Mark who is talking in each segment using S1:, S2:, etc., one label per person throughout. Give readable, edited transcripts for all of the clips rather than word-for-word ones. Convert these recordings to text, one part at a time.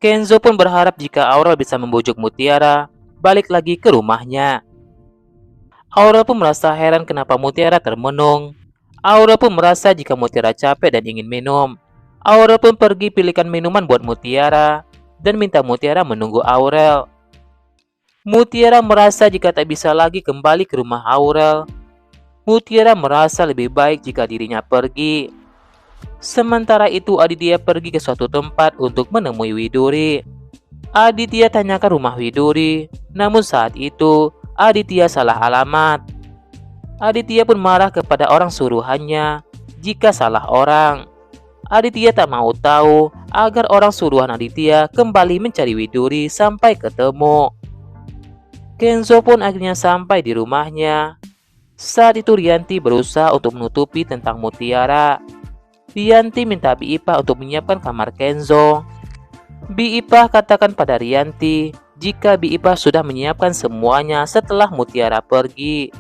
S1: Kenzo pun berharap jika Aurel bisa membujuk Mutiara balik lagi ke rumahnya. Aurel pun merasa heran kenapa Mutiara termenung. Aurel pun merasa jika Mutiara capek dan ingin minum. Aurel pun pergi pilihkan minuman buat Mutiara dan minta Mutiara menunggu Aurel. Mutiara merasa jika tak bisa lagi kembali ke rumah Aurel. Mutiara merasa lebih baik jika dirinya pergi. Sementara itu Aditya pergi ke suatu tempat untuk menemui Widuri. Aditya tanyakan rumah Widuri, namun saat itu Aditya salah alamat. Aditya pun marah kepada orang suruhannya jika salah orang. Aditya tak mau tahu agar orang suruhan Aditya kembali mencari Widuri sampai ketemu. Kenzo pun akhirnya sampai di rumahnya. Saat itu Rianti berusaha untuk menutupi tentang Mutiara. Rianti minta Bi Ipah untuk menyiapkan kamar Kenzo. Bi Ipah katakan pada Rianti jika Bi Ipah sudah menyiapkan semuanya setelah Mutiara pergi.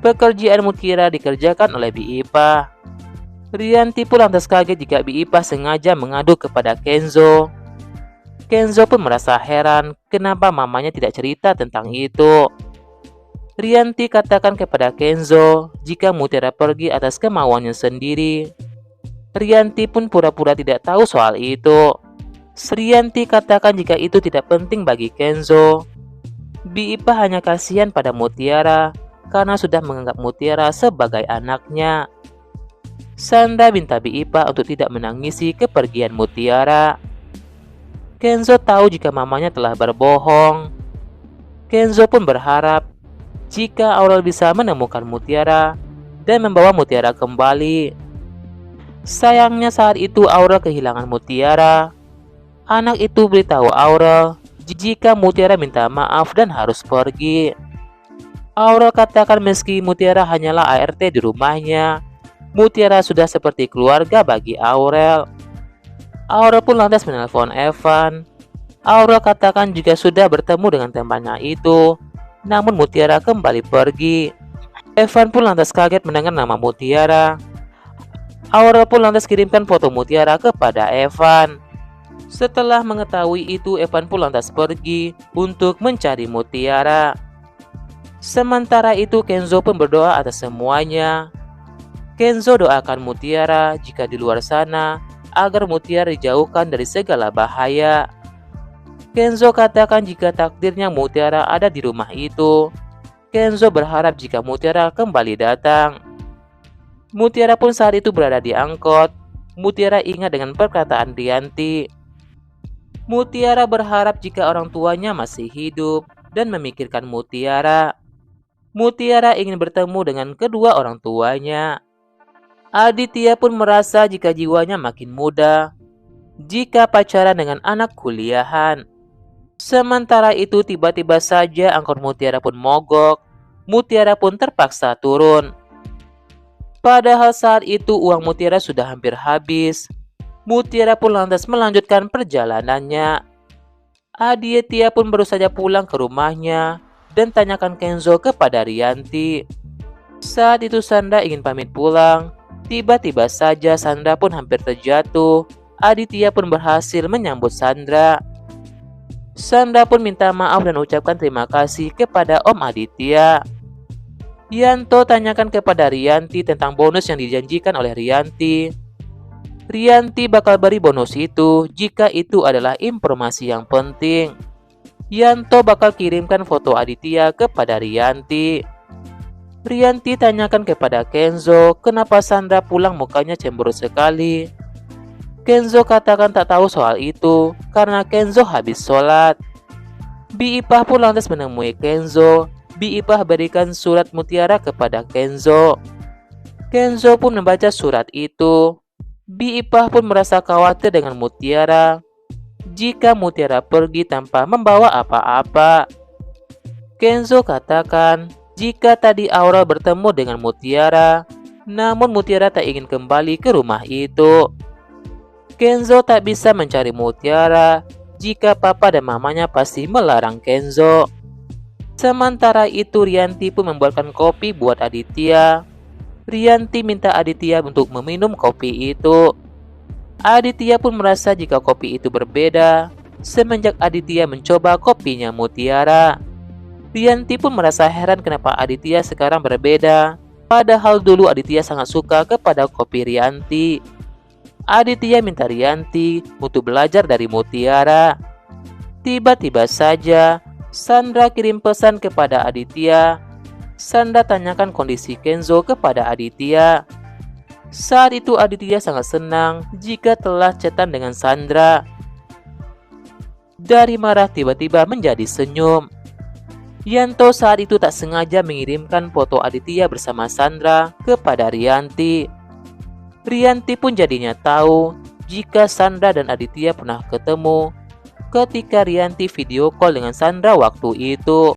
S1: Pekerjaan Mutiara dikerjakan oleh Bi Ipah. Rianti pun lantas kaget jika Bi Ipah sengaja mengadu kepada Kenzo. Kenzo pun merasa heran kenapa mamanya tidak cerita tentang itu. Rianti katakan kepada Kenzo jika Mutiara pergi atas kemauannya sendiri. Rianti pun pura-pura tidak tahu soal itu. Rianti katakan jika itu tidak penting bagi Kenzo. Bi Ipah hanya kasihan pada Mutiara karena sudah menganggap Mutiara sebagai anaknya. Sandra minta Bi Ipah untuk tidak menangisi kepergian Mutiara. Kenzo tahu jika mamanya telah berbohong. Kenzo pun berharap jika Aurel bisa menemukan Mutiara dan membawa Mutiara kembali. Sayangnya saat itu Aurel kehilangan Mutiara. Anak itu beritahu Aurel jika Mutiara minta maaf dan harus pergi. Aurel katakan meski Mutiara hanyalah ART di rumahnya, Mutiara sudah seperti keluarga bagi Aurel. Aurel pun lantas menelpon Evan. Aurel katakan juga sudah bertemu dengan temannya itu, namun Mutiara kembali pergi. Evan pun lantas kaget mendengar nama Mutiara. Aurel pun lantas kirimkan foto Mutiara kepada Evan. Setelah mengetahui itu, Evan pun lantas pergi untuk mencari Mutiara. Sementara itu Kenzo pun berdoa atas semuanya. Kenzo doakan Mutiara jika di luar sana agar Mutiara dijauhkan dari segala bahaya. Kenzo katakan jika takdirnya Mutiara ada di rumah itu. Kenzo berharap jika Mutiara kembali datang. Mutiara pun saat itu berada di angkot. Mutiara ingat dengan perkataan Rianti. Mutiara berharap jika orang tuanya masih hidup dan memikirkan Mutiara. Mutiara ingin bertemu dengan kedua orang tuanya. Aditya pun merasa jika jiwanya makin muda jika pacaran dengan anak kuliahan. Sementara itu tiba-tiba saja angkot Mutiara pun mogok. Mutiara pun terpaksa turun. Padahal saat itu uang Mutiara sudah hampir habis. Mutiara pun lantas melanjutkan perjalanannya. Aditya pun baru saja pulang ke rumahnya dan tanyakan Kenzo kepada Rianti. Saat itu Sandra ingin pamit pulang. Tiba-tiba saja Sandra pun hampir terjatuh. Aditya pun berhasil menyambut Sandra. Sandra pun minta maaf dan ucapkan terima kasih kepada Om Aditya. Yanto tanyakan kepada Rianti tentang bonus yang dijanjikan oleh Rianti. Rianti bakal beri bonus itu jika itu adalah informasi yang penting. Yanto bakal kirimkan foto Aditya kepada Rianti. Rianti tanyakan kepada Kenzo kenapa Sandra pulang mukanya cemberut sekali. Kenzo katakan tak tahu soal itu karena Kenzo habis sholat. Bi Ipah pun lantas menemui Kenzo. Bi Ipah berikan surat Mutiara kepada Kenzo. Kenzo pun membaca surat itu. Bi Ipah pun merasa khawatir dengan Mutiara jika Mutiara pergi tanpa membawa apa-apa. Kenzo katakan jika tadi Aurel bertemu dengan Mutiara, namun Mutiara tak ingin kembali ke rumah itu. Kenzo tak bisa mencari Mutiara jika papa dan mamanya pasti melarang Kenzo. Sementara itu Rianti pun membuatkan kopi buat Aditya. Rianti minta Aditya untuk meminum kopi itu. Aditya pun merasa jika kopi itu berbeda semenjak Aditya mencoba kopinya Mutiara. Rianti pun merasa heran kenapa Aditya sekarang berbeda. Padahal dulu Aditya sangat suka kepada kopi Rianti. Aditya minta Rianti untuk belajar dari Mutiara. Tiba-tiba saja Sandra kirim pesan kepada Aditya. Sandra tanyakan kondisi Kenzo kepada Aditya. Saat itu Aditya sangat senang jika telah chatan dengan Sandra. Dari marah tiba-tiba menjadi senyum. Yanto saat itu tak sengaja mengirimkan foto Aditya bersama Sandra kepada Rianti. Rianti pun jadinya tahu jika Sandra dan Aditya pernah ketemu ketika Rianti video call dengan Sandra waktu itu.